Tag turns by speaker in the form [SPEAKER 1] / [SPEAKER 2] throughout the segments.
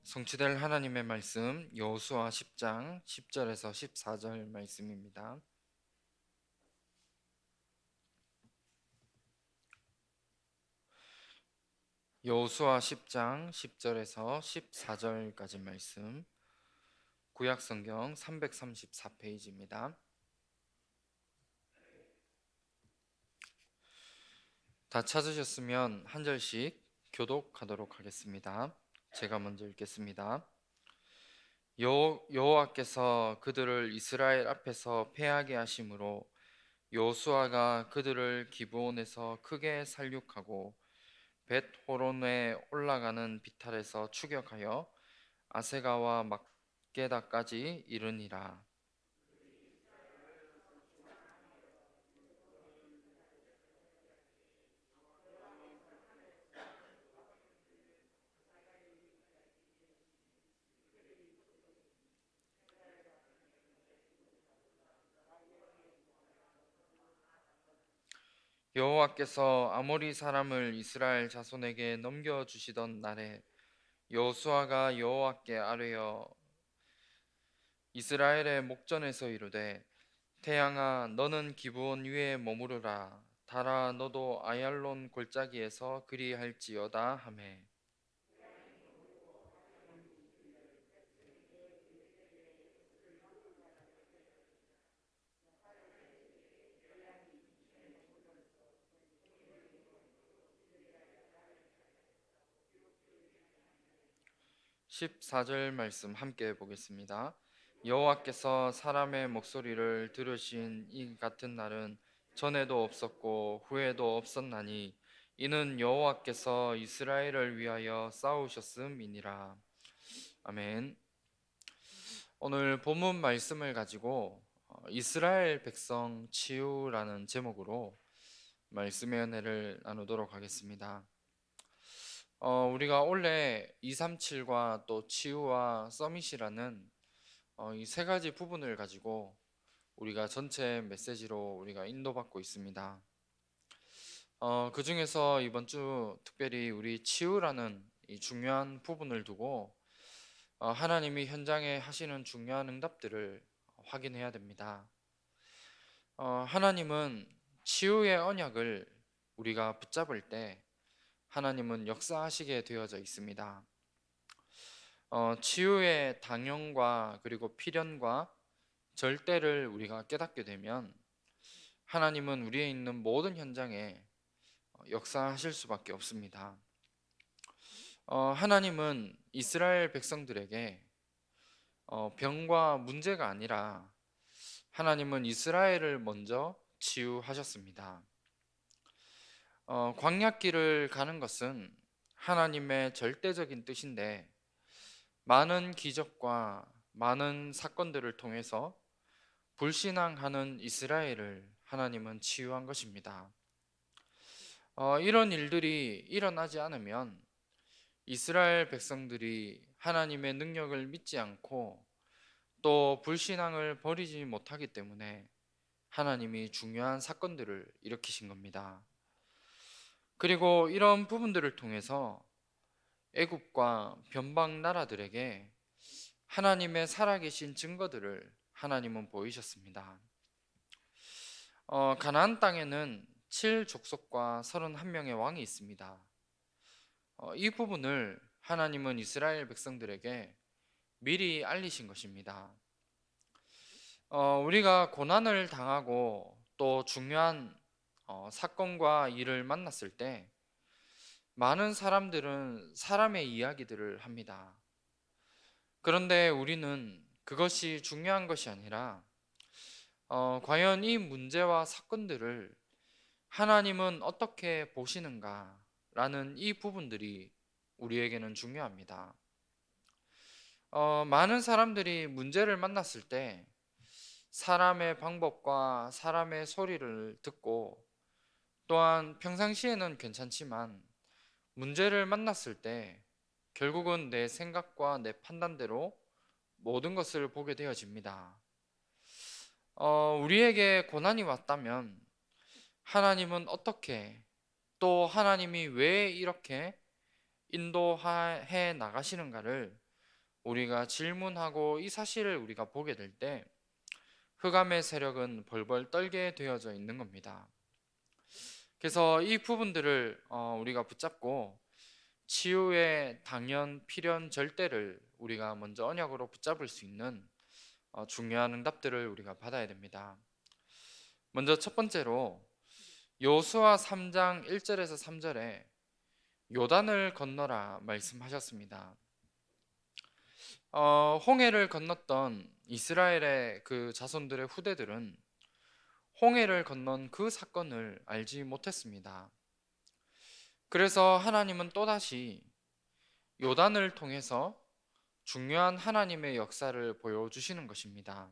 [SPEAKER 1] 성취될 하나님의 말씀 여호수아 10장 10절에서 14절 말씀입니다. 여호수아 10장 10절에서 14절까지 말씀, 구약성경 334페이지입니다. 다 찾으셨으면 한 절씩 교독하도록 하겠습니다. 제가 먼저 읽겠습니다. 여호와께서 그들을 이스라엘 앞에서 패하게 하심으로 여호수아가 그들을 기브온에서 크게 살육하고 벳호론에 올라가는 비탈에서 추격하여 아세가와 막게다까지 이르니라. 여호와께서 아모리 사람을 이스라엘 자손에게 넘겨주시던 날에 여호수아가 여호와께 아뢰어 이스라엘의 목전에서 이르되 태양아 너는 기브온 위에 머무르라 달아 너도 아얄론 골짜기에서 그리할지어다 하매 14절 말씀 함께 보겠습니다. 여호와께서 사람의 목소리를 들으신 이 같은 날은 전에도 없었고 후에도 없었나니 이는 여호와께서 이스라엘을 위하여 싸우셨음이니라. 아멘. 오늘 본문 말씀을 가지고 이스라엘 백성 치유라는 제목으로 말씀의 은혜를 나누도록 하겠습니다. 우리가 원래 237과 또 치유와 서밋이라는 이 세 가지 부분을 가지고 우리가 전체 메시지로 우리가 인도받고 있습니다. 그 중에서 이번 주 특별히 우리 치유라는 이 중요한 부분을 두고 하나님이 현장에 하시는 중요한 응답들을 확인해야 됩니다. 하나님은 치유의 언약을 우리가 붙잡을 때 하나님은 역사하시게 되어져 있습니다. 치유의 당연과 그리고 필연과 절대를 우리가 깨닫게 되면 하나님은 우리에 있는 모든 현장에 역사하실 수밖에 없습니다. 하나님은 이스라엘 백성들에게 병과 문제가 아니라 하나님은 이스라엘을 먼저 치유하셨습니다. 광야길을 가는 것은 하나님의 절대적인 뜻인데 많은 기적과 많은 사건들을 통해서 불신앙하는 이스라엘을 하나님은 치유한 것입니다. 이런 일들이 일어나지 않으면 이스라엘 백성들이 하나님의 능력을 믿지 않고 또 불신앙을 버리지 못하기 때문에 하나님이 중요한 사건들을 일으키신 겁니다. 그리고 이런 부분들을 통해서 애굽과 변방 나라들에게 하나님의 살아계신 증거들을 하나님은 보이셨습니다. 가나안 땅에는 7족속과 31명의 왕이 있습니다. 이 부분을 하나님은 이스라엘 백성들에게 미리 알리신 것입니다. 우리가 고난을 당하고 또 중요한 사건과 일을 만났을 때 많은 사람들은 사람의 이야기들을 합니다. 그런데 우리는 그것이 중요한 것이 아니라 과연 이 문제와 사건들을 하나님은 어떻게 보시는가 라는 이 부분들이 우리에게는 중요합니다. 많은 사람들이 문제를 만났을 때 사람의 방법과 사람의 소리를 듣고 또한 평상시에는 괜찮지만 문제를 만났을 때 결국은 내 생각과 내 판단대로 모든 것을 보게 되어집니다. 우리에게 고난이 왔다면 하나님은 어떻게 또 하나님이 왜 이렇게 인도해 나가시는가를 우리가 질문하고 이 사실을 우리가 보게 될 때 흑암의 세력은 벌벌 떨게 되어져 있는 겁니다. 그래서 이 부분들을 우리가 붙잡고 치유의 당연, 필연, 절대를 우리가 먼저 언약으로 붙잡을 수 있는 중요한 응답들을 우리가 받아야 됩니다. 먼저 첫 번째로 여호수아 3장 1절에서 3절에 요단을 건너라 말씀하셨습니다. 홍해를 건넜던 이스라엘의 그 자손들의 후대들은 홍해를 건넌 그 사건을 알지 못했습니다. 그래서 하나님은 또다시 요단을 통해서 중요한 하나님의 역사를 보여주시는 것입니다.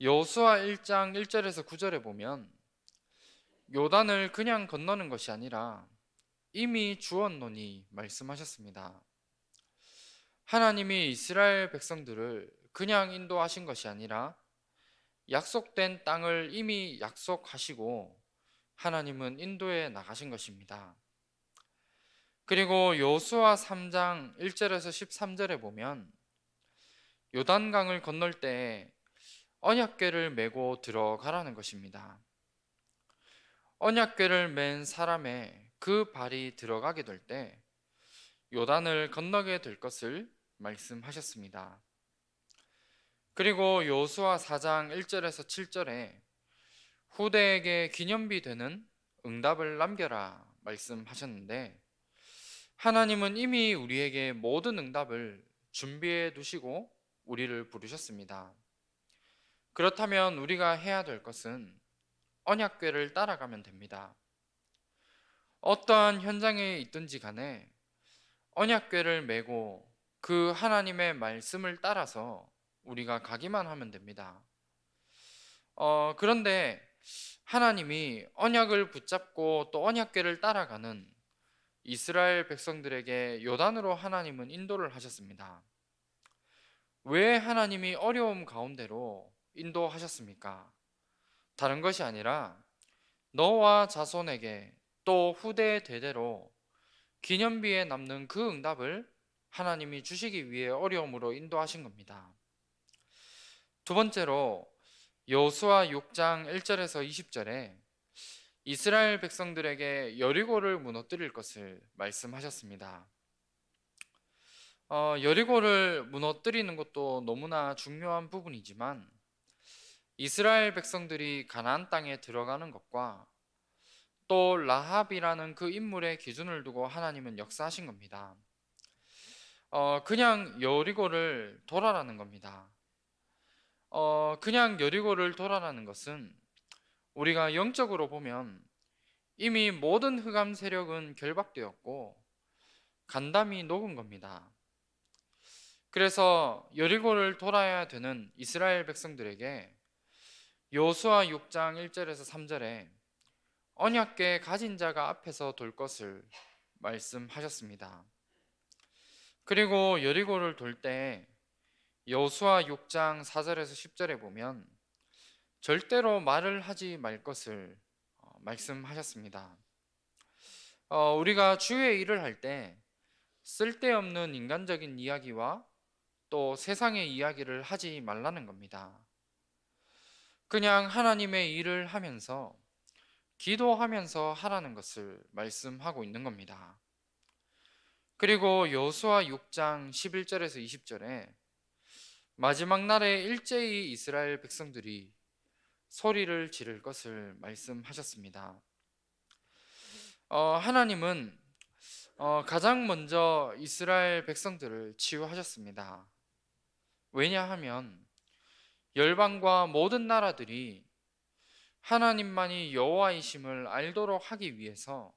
[SPEAKER 1] 여호수아 1장 1절에서 9절에 보면 요단을 그냥 건너는 것이 아니라 이미 주었노니 말씀하셨습니다. 하나님이 이스라엘 백성들을 그냥 인도하신 것이 아니라 약속된 땅을 이미 약속하시고 하나님은 인도해 나가신 것입니다. 그리고 여호수아 3장 1절에서 13절에 보면 요단강을 건널 때 언약궤를 메고 들어가라는 것입니다. 언약궤를 맨 사람의 그 발이 들어가게 될 때 요단을 건너게 될 것을 말씀하셨습니다. 그리고 여호수아 4장 1절에서 7절에 후대에게 기념비 되는 응답을 남겨라 말씀하셨는데 하나님은 이미 우리에게 모든 응답을 준비해 두시고 우리를 부르셨습니다. 그렇다면 우리가 해야 될 것은 언약궤를 따라가면 됩니다. 어떠한 현장에 있든지 간에 언약궤를 메고 그 하나님의 말씀을 따라서 우리가 가기만 하면 됩니다. 그런데 하나님이 언약을 붙잡고 또 언약궤를 따라가는 이스라엘 백성들에게 요단으로 하나님은 인도를 하셨습니다. 왜 하나님이 어려움 가운데로 인도하셨습니까? 다른 것이 아니라 너와 자손에게 또 후대 대대로 기념비에 남는 그 응답을 하나님이 주시기 위해 어려움으로 인도하신 겁니다. 두 번째로 여호수아 6장 1절에서 20절에 이스라엘 백성들에게 여리고를 무너뜨릴 것을 말씀하셨습니다. 여리고를 무너뜨리는 것도 너무나 중요한 부분이지만 이스라엘 백성들이 가나안 땅에 들어가는 것과 또 라합이라는 그 인물의 기준을 두고 하나님은 역사하신 겁니다. 그냥 여리고를 돌아라는 겁니다. 그냥 여리고를 돌아라는 것은 우리가 영적으로 보면 이미 모든 흑암 세력은 결박되었고 간담이 녹은 겁니다. 그래서 여리고를 돌아야 되는 이스라엘 백성들에게 여호수아 6장 1절에서 3절에 언약궤 가진 자가 앞에서 돌 것을 말씀하셨습니다. 그리고 여리고를 돌 때 여호수아 6장 4절에서 10절에 보면 절대로 말을 하지 말 것을 말씀하셨습니다. 우리가 주의 일을 할 때 쓸데없는 인간적인 이야기와 또 세상의 이야기를 하지 말라는 겁니다. 그냥 하나님의 일을 하면서 기도하면서 하라는 것을 말씀하고 있는 겁니다. 그리고 여호수아 6장 11절에서 20절에 마지막 날에 일제히 이스라엘 백성들이 소리를 지를 것을 말씀하셨습니다. 하나님은 가장 먼저 이스라엘 백성들을 치유하셨습니다. 왜냐하면 열방과 모든 나라들이 하나님만이 여호와이심을 알도록 하기 위해서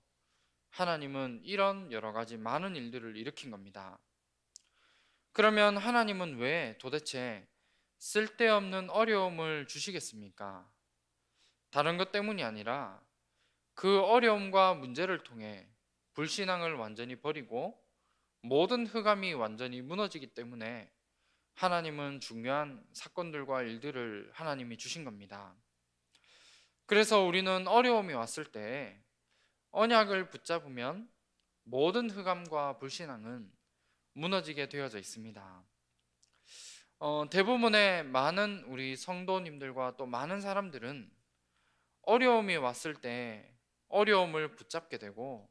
[SPEAKER 1] 하나님은 이런 여러 가지 많은 일들을 일으킨 겁니다. 그러면 하나님은 왜 도대체 쓸데없는 어려움을 주시겠습니까? 다른 것 때문이 아니라 그 어려움과 문제를 통해 불신앙을 완전히 버리고 모든 흑암이 완전히 무너지기 때문에 하나님은 중요한 사건들과 일들을 하나님이 주신 겁니다. 그래서 우리는 어려움이 왔을 때 언약을 붙잡으면 모든 흑암과 불신앙은 무너지게 되어져 있습니다. 대부분의 많은 우리 성도님들과 또 많은 사람들은 어려움이 왔을 때 어려움을 붙잡게 되고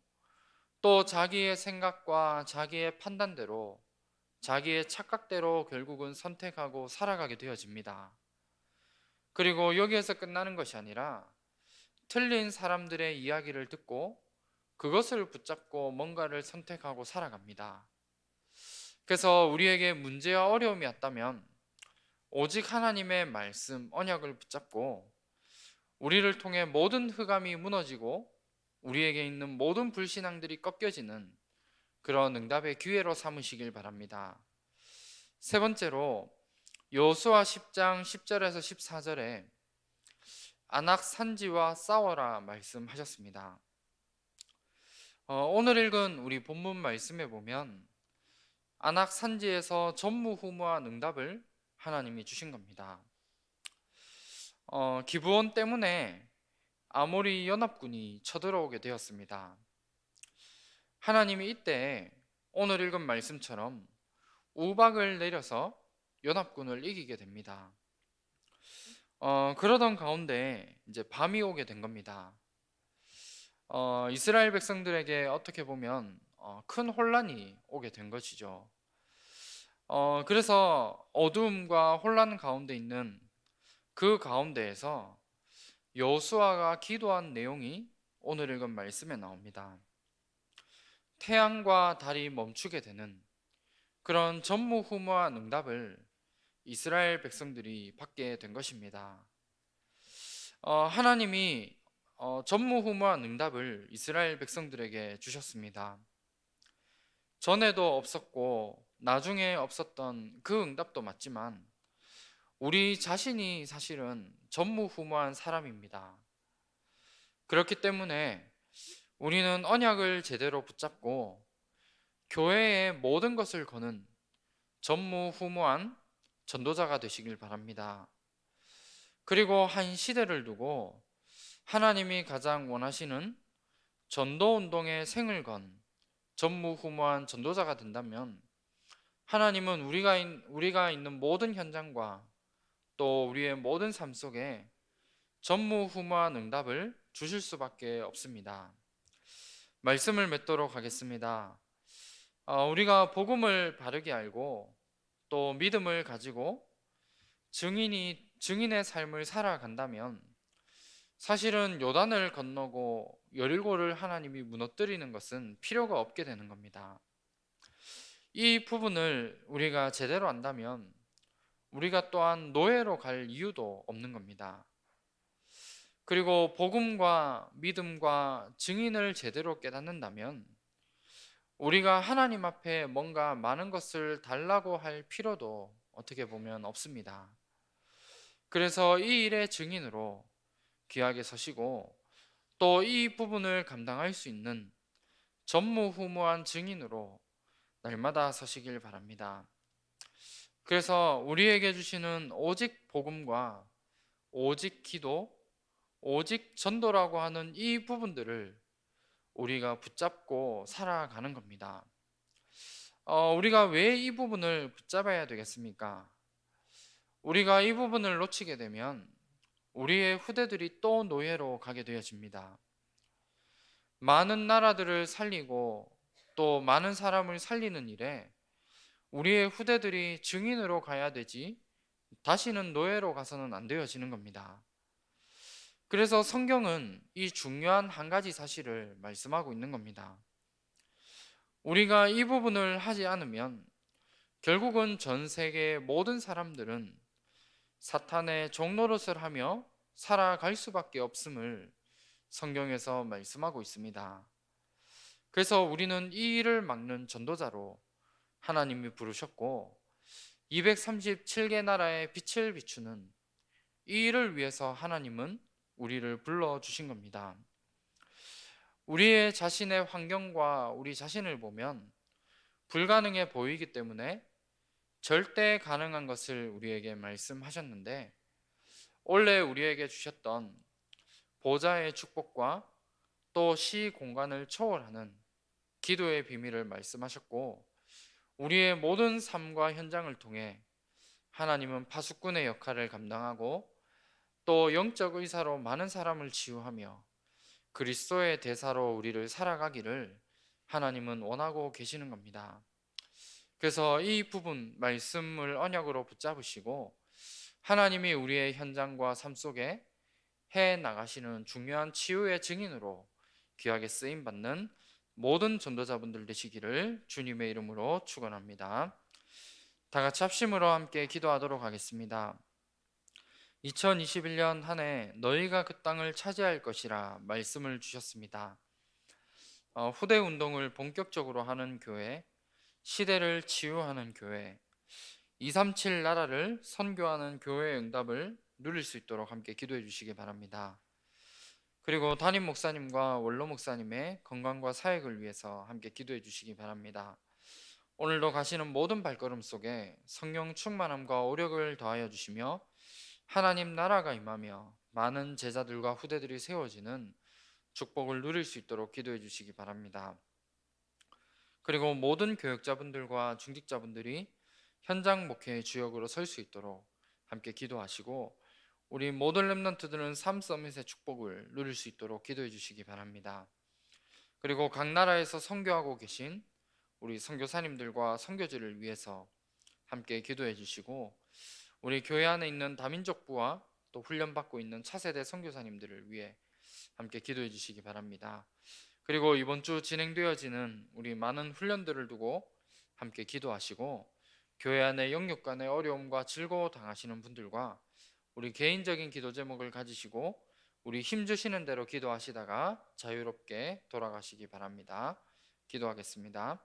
[SPEAKER 1] 또 자기의 생각과 자기의 판단대로 자기의 착각대로 결국은 선택하고 살아가게 되어집니다. 그리고 여기에서 끝나는 것이 아니라 틀린 사람들의 이야기를 듣고 그것을 붙잡고 뭔가를 선택하고 살아갑니다. 그래서 우리에게 문제와 어려움이 왔다면 오직 하나님의 말씀, 언약을 붙잡고 우리를 통해 모든 흑암이 무너지고 우리에게 있는 모든 불신앙들이 꺾여지는 그런 응답의 기회로 삼으시길 바랍니다. 세 번째로 여호수아 10장 10절에서 14절에 안악 산지와 싸워라 말씀하셨습니다. 오늘 읽은 우리 본문 말씀에 보면 안악 산지에서 전무후무한 응답을 하나님이 주신 겁니다. 기브온 때문에 아모리 연합군이 쳐들어오게 되었습니다. 하나님이 이때 오늘 읽은 말씀처럼 우박을 내려서 연합군을 이기게 됩니다. 그러던 가운데 이제 밤이 오게 된 겁니다. 이스라엘 백성들에게 어떻게 보면 큰 혼란이 오게 된 것이죠. 그래서 어두움과 혼란 가운데 있는 그 가운데에서 여호수아가 기도한 내용이 오늘 읽은 말씀에 나옵니다. 태양과 달이 멈추게 되는 그런 전무후무한 응답을 이스라엘 백성들이 받게 된 것입니다. 하나님이 전무후무한 응답을 이스라엘 백성들에게 주셨습니다. 전에도 없었고 나중에 없었던 그 응답도 맞지만 우리 자신이 사실은 전무후무한 사람입니다. 그렇기 때문에 우리는 언약을 제대로 붙잡고 교회의 모든 것을 거는 전무후무한 전도자가 되시길 바랍니다. 그리고 한 시대를 두고 하나님이 가장 원하시는 전도운동의 생을 건 전무후무한 전도자가 된다면 하나님은 우리가 있는 모든 현장과 또 우리의 모든 삶 속에 전무후무한 응답을 주실 수밖에 없습니다. 말씀을 맺도록 하겠습니다. 우리가 복음을 바르게 알고 또 믿음을 가지고 증인의 삶을 살아간다면 사실은 요단을 건너고 여리고를 하나님이 무너뜨리는 것은 필요가 없게 되는 겁니다. 이 부분을 우리가 제대로 안다면 우리가 또한 노예로 갈 이유도 없는 겁니다. 그리고 복음과 믿음과 증인을 제대로 깨닫는다면 우리가 하나님 앞에 뭔가 많은 것을 달라고 할 필요도 어떻게 보면 없습니다. 그래서 이 일의 증인으로 귀하게 서시고 또 이 부분을 감당할 수 있는 전무후무한 증인으로 날마다 서시길 바랍니다. 그래서 우리에게 주시는 오직 복음과 오직 기도, 오직 전도라고 하는 이 부분들을 우리가 붙잡고 살아가는 겁니다. 우리가 왜 이 부분을 붙잡아야 되겠습니까? 우리가 이 부분을 놓치게 되면 우리의 후대들이 또 노예로 가게 되어집니다. 많은 나라들을 살리고 또 많은 사람을 살리는 일에 우리의 후대들이 증인으로 가야 되지 다시는 노예로 가서는 안 되어지는 겁니다. 그래서 성경은 이 중요한 한 가지 사실을 말씀하고 있는 겁니다. 우리가 이 부분을 하지 않으면 결국은 전 세계의 모든 사람들은 사탄의 종노릇을 하며 살아갈 수밖에 없음을 성경에서 말씀하고 있습니다. 그래서 우리는 이 일을 막는 전도자로 하나님이 부르셨고 237개 나라의 빛을 비추는 이 일을 위해서 하나님은 우리를 불러주신 겁니다. 우리의 자신의 환경과 우리 자신을 보면 불가능해 보이기 때문에 절대 가능한 것을 우리에게 말씀하셨는데 원래 우리에게 주셨던 보좌의 축복과 또 시 공간을 초월하는 기도의 비밀을 말씀하셨고 우리의 모든 삶과 현장을 통해 하나님은 파수꾼의 역할을 감당하고 또 영적 의사로 많은 사람을 치유하며 그리스도의 대사로 우리를 살아가기를 하나님은 원하고 계시는 겁니다. 그래서 이 부분 말씀을 언약으로 붙잡으시고 하나님이 우리의 현장과 삶 속에 해 나가시는 중요한 치유의 증인으로 귀하게 쓰임 받는 모든 전도자분들 되시기를 주님의 이름으로 축원합니다. 다 같이 합심으로 함께 기도하도록 하겠습니다. 2021년 한 해 너희가 그 땅을 차지할 것이라 말씀을 주셨습니다. 후대 운동을 본격적으로 하는 교회, 시대를 치유하는 교회, 237 나라를 선교하는 교회의 응답을 누릴 수 있도록 함께 기도해 주시기 바랍니다. 그리고 담임 목사님과 원로 목사님의 건강과 사역을 위해서 함께 기도해 주시기 바랍니다. 오늘도 가시는 모든 발걸음 속에 성령 충만함과 오력을 더하여 주시며 하나님 나라가 임하며 많은 제자들과 후대들이 세워지는 축복을 누릴 수 있도록 기도해 주시기 바랍니다. 그리고 모든 교역자분들과 중직자분들이 현장 목회의 주역으로 설 수 있도록 함께 기도하시고 우리 모든 렘넌트들은 삶 서밋의 축복을 누릴 수 있도록 기도해 주시기 바랍니다. 그리고 각 나라에서 선교하고 계신 우리 선교사님들과 선교지를 위해서 함께 기도해 주시고 우리 교회 안에 있는 다민족부와 또 훈련받고 있는 차세대 선교사님들을 위해 함께 기도해 주시기 바랍니다. 그리고 이번 주 진행되어지는 우리 많은 훈련들을 두고 함께 기도하시고 교회 안에 영육 간의 어려움과 즐거워 당하시는 분들과 우리 개인적인 기도 제목을 가지시고 우리 힘주시는 대로 기도하시다가 자유롭게 돌아가시기 바랍니다. 기도하겠습니다.